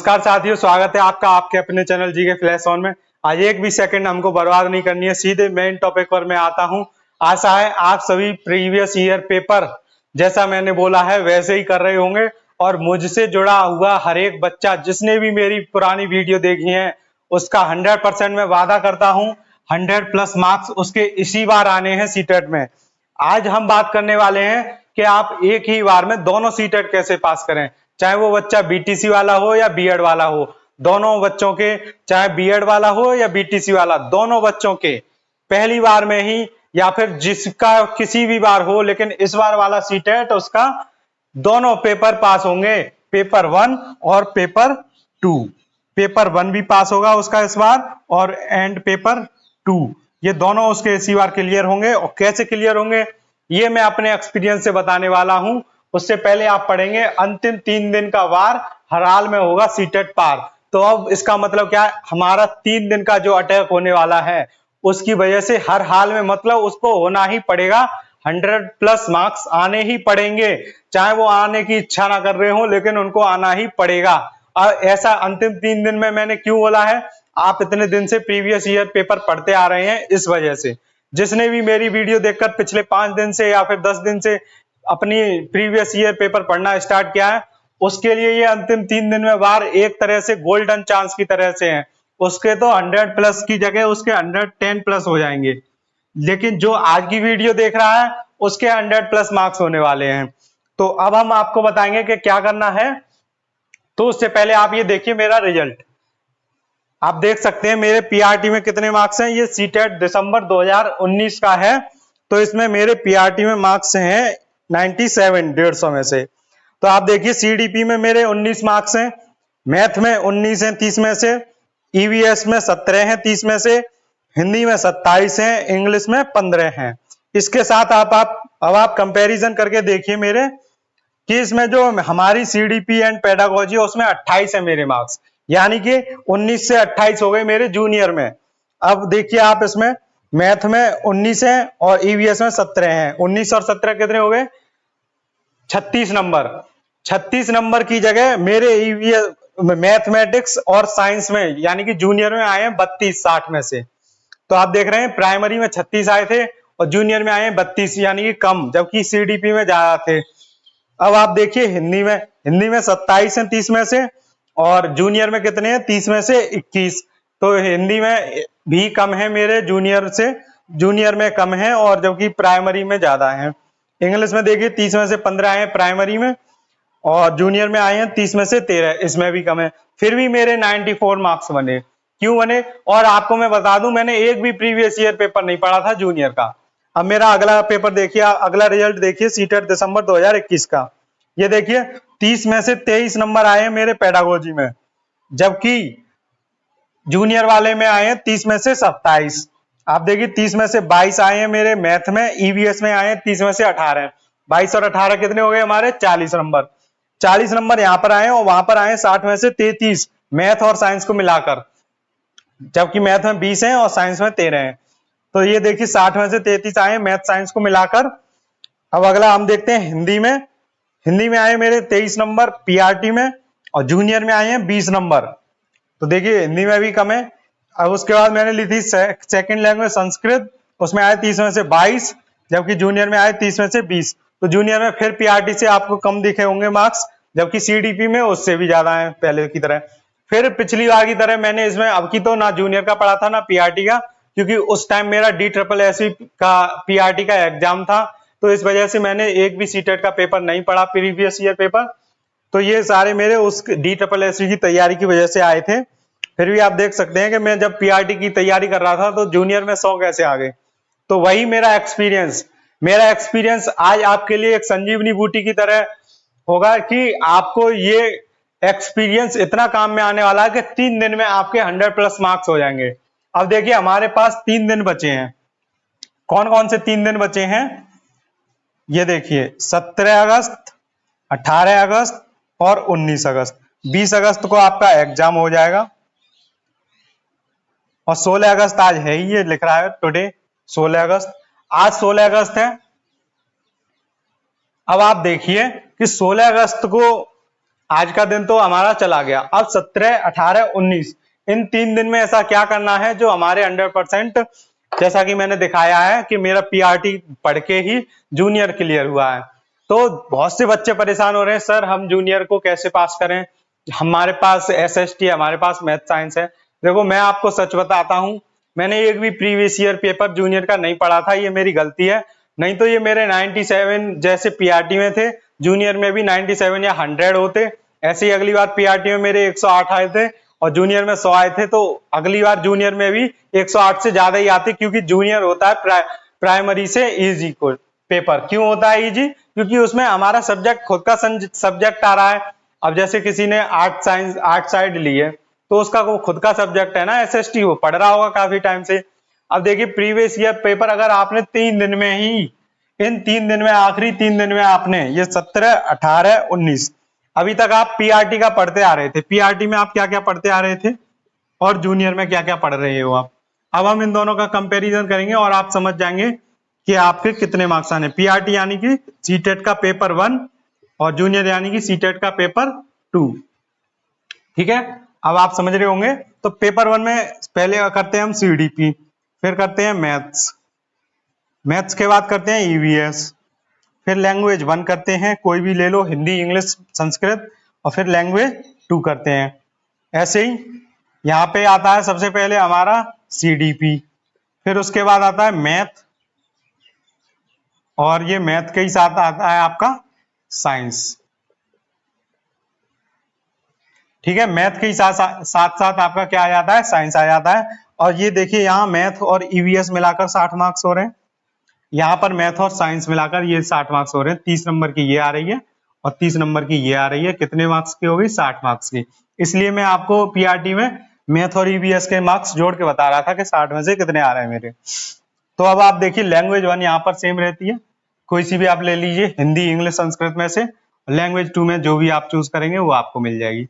नमस्कार साथियों, स्वागत है आपका आपके अपने चैनल जी के फ्लैश ऑन में। आज एक भी सेकंड हमको बर्बाद नहीं करनी है, सीधे मेन टॉपिक पर मैं आता हूं। आशा है आप सभी प्रीवियस ईयर पेपर जैसा मैंने बोला है वैसे ही कर रहे होंगे और मुझसे जुड़ा हुआ हर एक बच्चा जिसने भी मेरी पुरानी वीडियो देखी है उसका 100% मैं वादा करता हूं 100+ मार्क्स उसके इसी बार आने हैं सीटेट में। आज हम बात करने वाले हैं कि आप एक ही बार में दोनों सीटेट कैसे पास करें, चाहे वो बच्चा बीटीसी वाला हो या बीएड वाला हो। दोनों बच्चों के, चाहे बीएड वाला हो या बीटीसी वाला, दोनों बच्चों के पहली बार में ही या फिर जिसका किसी भी बार हो, लेकिन इस बार वाला सीटेट उसका दोनों पेपर पास होंगे, पेपर 1 और पेपर 2। पेपर 1 भी पास होगा उसका इस बार और एंड पेपर 2, ये दोनों उसके इसी बार क्लियर होंगे। और कैसे क्लियर होंगे ये मैं अपने एक्सपीरियंस से बताने वाला हूं। उससे पहले आप पढ़ेंगे अंतिम 3 दिन का वार हर हाल में होगा सीटेट पार। तो अब इसका मतलब क्या है, हमारा 3 दिन का जो अटैक होने वाला है उसकी वजह से हर हाल में मतलब उसको होना ही पड़ेगा, 100+ मार्क्स आने ही पड़ेंगे, चाहे वो आने की इच्छा ना कर रहे हो लेकिन उनको आना ही पड़ेगा। और ऐसा अंतिम 3 दिन में मैंने क्यों बोला है, आप इतने दिन से प्रीवियस ईयर पेपर पढ़ते आ रहे हैं इस वजह से। जिसने भी मेरी वीडियो देखकर पिछले 5 दिन से या फिर 10 दिन से अपनी प्रीवियस ईयर पेपर पढ़ना स्टार्ट किया है उसके लिए ये अंतिम 3 दिन में वार एक तरह से गोल्डन चांस की तरह से है। उसके तो 100+ की जगह उसके 110+ हो जाएंगे, लेकिन जो आज की वीडियो देख रहा है उसके 100+ मार्क्स होने वाले हैं। तो अब हम आपको बताएंगे कि क्या करना है। तो उससे पहले आप ये देखिए मेरा रिजल्ट, आप देख सकते हैं मेरे पीआरटी में कितने मार्क्स हैं। ये सीटेट दिसंबर 2019 का है, तो इसमें मेरे पीआरटी में मार्क्स हैं 97 150 में से। तो आप देखिए सीडीपी में मेरे 19 मार्क्स हैं, मैथ में 19 हैं 30 में से, ईवीएस में 17 हैं 30 में से, हिंदी में 27 हैं, इंग्लिश में 15 हैं। इसके साथ अब आप कंपैरिजन करके देखिए मेरे कि इसमें जो हमारी सीडीपी एंड पेडागोजी है उसमें 28 है मेरे मार्क्स, यानी कि 19 से 28 हो गए मेरे जूनियर में। अब देखिए आप इसमें मैथ में 19 है और ईवीएस में 17 हैं। 19 और 17 कितने हो गए, 36 नंबर। 36 नंबर की जगह मेरे ईवीएस मैथमेटिक्स और साइंस में यानी कि जूनियर में आए हैं 32 60 में से। तो आप देख रहे हैं प्राइमरी में 36 आए थे और जूनियर में आए हैं 32, यानी कि कम, जबकि सीडीपी में ज्यादा थे। अब आप देखिए हिंदी में 27 हैं 30 में से और जूनियर में कितने हैं 30 में से 21। तो हिंदी में भी कम है मेरे जूनियर से, जूनियर में कम है और जबकि प्राइमरी में ज्यादा है। इंग्लिश में देखिए 30 में से 15 आए हैं प्राइमरी में और जूनियर में आए हैं 30 में से 13, इसमें भी कम है। फिर भी मेरे 94 मार्क्स बने। क्यों बने? और आपको मैं बता दूं मैंने एक भी प्रीवियस ईयर पेपर नहीं पढ़ा था जूनियर का। अब मेरा अगला पेपर देखिए, अगला रिजल्ट देखिए सीटेट दिसंबर 2021 का। ये देखिए 30 में से 23 नंबर आए हैं मेरे पेडागोजी में, जबकि जूनियर वाले में आए हैं 30 में से 27। आप देखिए 30 में से 22 आए हैं मेरे मैथ में, ईवीएस में आए हैं 30 में से 18। 22 और 18 कितने हो गए हमारे 40 नंबर। 40 नंबर यहाँ पर आए और वहां पर आए 60 में से 33 मैथ और साइंस को मिलाकर, जबकि मैथ में 20 है और साइंस में 13 है। तो ये देखिए 60 में से 33 आए मैथ साइंस को मिलाकर। अब अगला हम देखते हैं हिंदी में आए मेरे 23 नंबर पीआरटी में और जूनियर में आए हैं 20 नंबर। तो देखिए हिंदी में भी कम है। अब उसके बाद मैंने ली थी सेकंड लैंग्वेज संस्कृत, उसमें आए 30 में से 22, जबकि जूनियर में आए 30 में से 20। तो जूनियर में फिर पीआरटी से आपको कम दिखे होंगे मार्क्स, जबकि सीडीपी में उससे भी ज्यादा है पहले की तरह। फिर पिछली बार की तरह मैंने इसमें अब की तो ना जूनियर का पढ़ा था ना पीआरटी का, क्योंकि उस टाइम मेरा DSSC का पीआरटी का एग्जाम था, तो इस वजह से मैंने एक भी सीटेट का पेपर नहीं पढ़ा प्रीवियस ईयर पेपर। तो ये सारे मेरे उस DSSC की तैयारी की वजह से आए थे। फिर भी आप देख सकते हैं कि मैं जब पीआरटी की तैयारी कर रहा था तो जूनियर में 100 कैसे आ गए। तो वही मेरा एक्सपीरियंस आज आपके लिए एक संजीवनी बूटी की तरह होगा कि आपको ये एक्सपीरियंस इतना काम में आने वाला है कि 3 दिन में आपके 100+ मार्क्स हो जाएंगे। अब देखिए हमारे पास 3 दिन बचे हैं। कौन कौन से 3 दिन बचे हैं, ये देखिए 17 अगस्त, 18 अगस्त और 19 अगस्त। 20 अगस्त को आपका एग्जाम हो जाएगा और 16 अगस्त आज है ही, ये लिख रहा है टुडे 16 अगस्त, आज 16 अगस्त है। अब आप देखिए कि 16 अगस्त को आज का दिन तो हमारा चला गया। अब 17, 18, 19 इन 3 दिन में ऐसा क्या करना है जो हमारे 100%, जैसा कि मैंने दिखाया है कि मेरा पीआरटी पढ़ के ही जूनियर क्लियर हुआ है। तो बहुत से बच्चे परेशान हो रहे हैं, सर हम जूनियर को कैसे पास करें, हमारे पास एसएसटी है, हमारे पास मैथ साइंस है। देखो मैं आपको सच बताता हूं, मैंने एक भी प्रीवियस ईयर पेपर जूनियर का नहीं पढ़ा था, ये मेरी गलती है। नहीं तो ये मेरे 97 जैसे पीआरटी में थे, जूनियर में भी 97 या 100 होते। ऐसे ही अगली बार पीआरटी में मेरे 108 आए थे और जूनियर में 100 आए थे, तो अगली बार जूनियर में भी 108 से ज्यादा ही आते, क्योंकि जूनियर होता है प्राइमरी से इजी को पेपर। क्यों होता है इजी? क्योंकि उसमें हमारा सब्जेक्ट खुद का सब्जेक्ट आ रहा है। अब जैसे किसी ने आर्ट साइड ली है तो उसका वो खुद का सब्जेक्ट है ना, एसएसटी, वो पढ़ रहा होगा काफी टाइम से। अब देखिए प्रीवियस ईयर पेपर अगर आपने 3 दिन में ही, इन 3 दिन में, आखिरी 3 दिन में आपने ये 17, 18, 19 अभी तक आप पीआरटी का पढ़ते आ रहे थे, पीआरटी में आप क्या क्या पढ़ते आ रहे थे और जूनियर में क्या क्या पढ़ रहे हो आप। अब हम इन दोनों का कंपैरिजन करेंगे और आप समझ जाएंगे कि आपके कितने मार्क्स आने। पीआरटी यानी कि सीटेट का पेपर 1 और जूनियर यानी कि सीटेट का पेपर 2। ठीक है, अब आप समझ रहे होंगे। तो पेपर 1 में पहले करते हैं हम सीडीपी, फिर करते हैं मैथ्स, मैथ्स के बाद करते हैं ईवीएस, फिर लैंग्वेज 1 करते हैं, कोई भी ले लो, हिंदी, इंग्लिश, संस्कृत, और फिर लैंग्वेज 2 करते हैं। ऐसे ही यहाँ पे आता है सबसे पहले हमारा सीडीपी, फिर उसके बाद आता है मैथ, और ये मैथ के ही साथ आता है आपका साइंस। ठीक है, मैथ के ही साथ साथ आपका क्या आ जाता है, साइंस आ जाता है। और ये देखिए यहाँ मैथ और ईवीएस मिलाकर 60 मार्क्स हो रहे हैं, यहाँ पर मैथ और साइंस मिलाकर ये 60 मार्क्स हो रहे हैं। 30 नंबर की ये आ रही है और 30 नंबर की ये आ रही है। कितने मार्क्स की हो गई, 60 मार्क्स की। इसलिए मैं आपको पीआरटी में मैथ और ईवीएस के मार्क्स जोड़ के बता रहा था कि 60 में से कितने आ रहे हैं मेरे। तो अब आप देखिए लैंग्वेज 1 यहाँ पर सेम रहती है, कोई सी भी आप ले लीजिए, हिंदी, इंग्लिश, संस्कृत में से। लैंग्वेज 2 में जो भी आप चूज करेंगे वो आपको मिल जाएगी।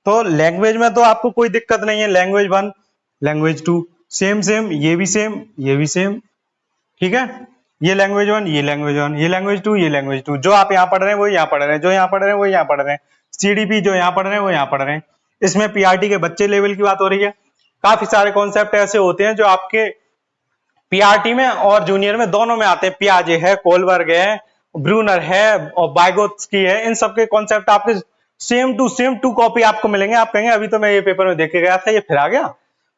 तो लैंग्वेज में तो आपको कोई दिक्कत नहीं है, लैंग्वेज 1, लैंग्वेज 2 सेम सेम, ये भी सेम, ये भी सेम। ठीक है, ये लैंग्वेज 1, ये लैंग्वेज 1, ये लैंग्वेज 2, ये लैंग्वेज 2। जो आप यहाँ पढ़ रहे हैं वो यहाँ पढ़ रहे हैं, जो यहाँ पढ़ रहे हैं वो यहाँ पढ़ रहे हैं। सीडीपी जो यहाँ पढ़ रहे हैं वो यहाँ पढ़ रहे हैं। इसमें पीआरटी के बच्चे लेवल की बात हो रही है। काफी सारे कॉन्सेप्ट ऐसे होते हैं जो आपके पीआरटी में और जूनियर में दोनों में आते हैं। पियाजे है, कोलबर्ग है, ब्रूनर है और बाइगोत्स्की है। इन सबके कॉन्सेप्ट आपके सेम टू कॉपी आपको मिलेंगे। आप कहेंगे अभी तो मैं ये पेपर में देख के गया था, ये फिर आ गया।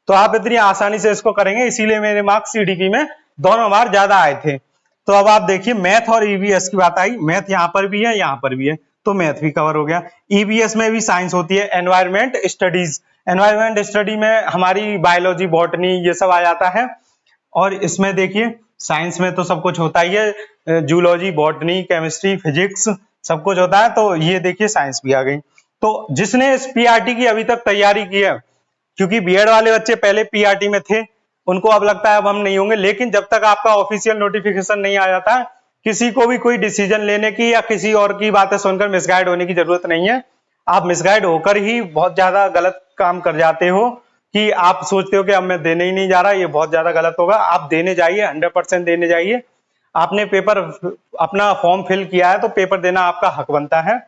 तो आप इतनी आसानी से इसको करेंगे, इसीलिए मेरे मार्क्स सीडीपी में दोनों बार ज्यादा आए थे। तो अब आप देखिए मैथ और ईवीएस की बात आई, मैथ यहाँ पर भी है, यहाँ पर भी है, तो मैथ भी कवर हो गया। ईवीएस में भी साइंस होती है, एनवायरमेंट स्टडीज। एनवायरमेंट स्टडी में हमारी बायोलॉजी, बॉटनी, ये सब आ जाता है। और इसमें देखिए साइंस में तो सब कुछ होता ही है, जूलॉजी, बॉटनी, केमिस्ट्री, फिजिक्स, सब कुछ होता है। तो ये देखिए साइंस भी आ गई। तो जिसने इस पीआरटी की अभी तक तैयारी की है, क्योंकि बीएड वाले बच्चे पहले पीआरटी में थे, उनको अब लगता है अब हम नहीं होंगे, लेकिन जब तक आपका ऑफिशियल नोटिफिकेशन नहीं आ जाता है, किसी को भी कोई डिसीजन लेने की या किसी और की बातें सुनकर मिसगाइड होने की जरूरत नहीं है। आप मिसगाइड होकर ही बहुत ज्यादा गलत काम कर जाते हो, कि आप सोचते हो कि अब मैं देने ही नहीं जा रहा, ये बहुत ज्यादा गलत होगा। आप देने जाइए, 100% देने जाइए। आपने पेपर अपना फॉर्म फिल किया है तो पेपर देना आपका हक बनता है।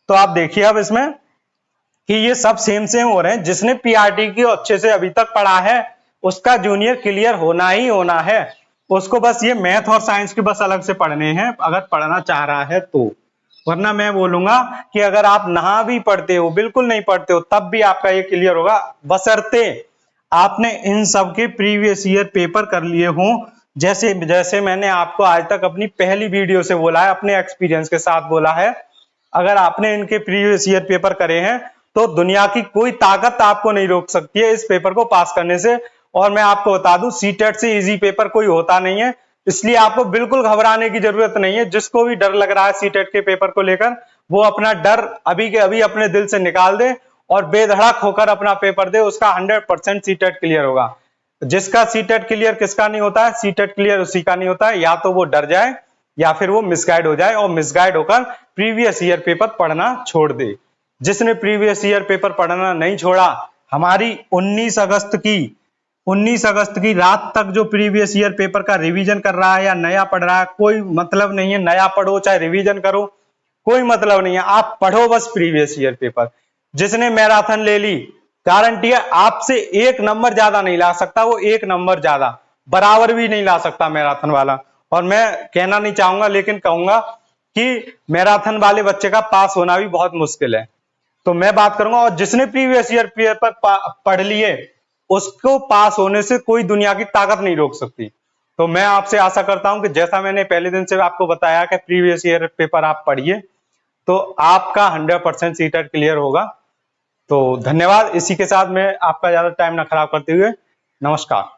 तो आप देखिए अब इसमें कि ये सब सेम सेम हो रहे हैं। जिसने पीआरटी की अच्छे से अभी तक पढ़ा है उसका जूनियर क्लियर होना ही होना है। उसको बस ये मैथ और साइंस के बस अलग से पढ़ने हैं, अगर पढ़ना चाह रहा है तो। वरना मैं बोलूंगा कि अगर आप ना भी पढ़ते हो, बिल्कुल नहीं पढ़ते हो, तब भी आपका ये क्लियर होगा, बशर्ते आपने इन सब के प्रीवियस ईयर पेपर कर लिए हों। जैसे जैसे मैंने आपको आज तक अपनी पहली वीडियो से बोला है, अपने एक्सपीरियंस के साथ बोला है, अगर आपने इनके प्रीवियस ईयर पेपर करे हैं तो दुनिया की कोई ताकत आपको नहीं रोक सकती है इस पेपर को पास करने से। और मैं आपको बता दूं, सीटेट से इजी पेपर कोई होता नहीं है, इसलिए आपको बिल्कुल घबराने की जरूरत नहीं है। जिसको भी डर लग रहा है सीटेट के पेपर को लेकर, वो अपना डर अभी के अभी अपने दिल से निकाल दे और बेधड़क होकर अपना पेपर दे। उसका 100% सीटेट क्लियर होगा। जिसका सीटेट क्लियर किसका नहीं होता है, सीटेट क्लियर उसी का नहीं होता है। या तो वो डर जाए या फिर वो मिसगाइड हो जाए और मिसगाइड होकर प्रीवियस ईयर पेपर पढ़ना छोड़ दे। जिसने प्रीवियस ईयर पेपर पढ़ना नहीं छोड़ा, हमारी 19 अगस्त की रात तक जो प्रीवियस ईयर पेपर का रिवीजन कर रहा है या नया पढ़ रहा है, कोई मतलब नहीं है। नया पढ़ो चाहे रिवीजन करो, कोई मतलब नहीं है। आप पढ़ो बस प्रीवियस ईयर पेपर। जिसने मैराथन ले ली, गारंटी है आपसे 1 नंबर ज्यादा नहीं ला सकता, वो 1 नंबर ज्यादा बराबर भी नहीं ला सकता मैराथन वाला। और मैं कहना नहीं चाहूंगा, लेकिन कहूंगा कि मैराथन वाले बच्चे का पास होना भी बहुत मुश्किल है। तो मैं बात करूंगा, और जिसने प्रीवियस ईयर पेपर पढ़ लिए, उसको पास होने से कोई दुनिया की ताकत नहीं रोक सकती। तो मैं आपसे आशा करता हूं कि जैसा मैंने पहले दिन से आपको बताया कि प्रीवियस ईयर पेपर आप पढ़िए, तो आपका 100% सीटेट क्लियर होगा। तो धन्यवाद। इसी के साथ मैं आपका ज्यादा टाइम ना खराब करते हुए, नमस्कार।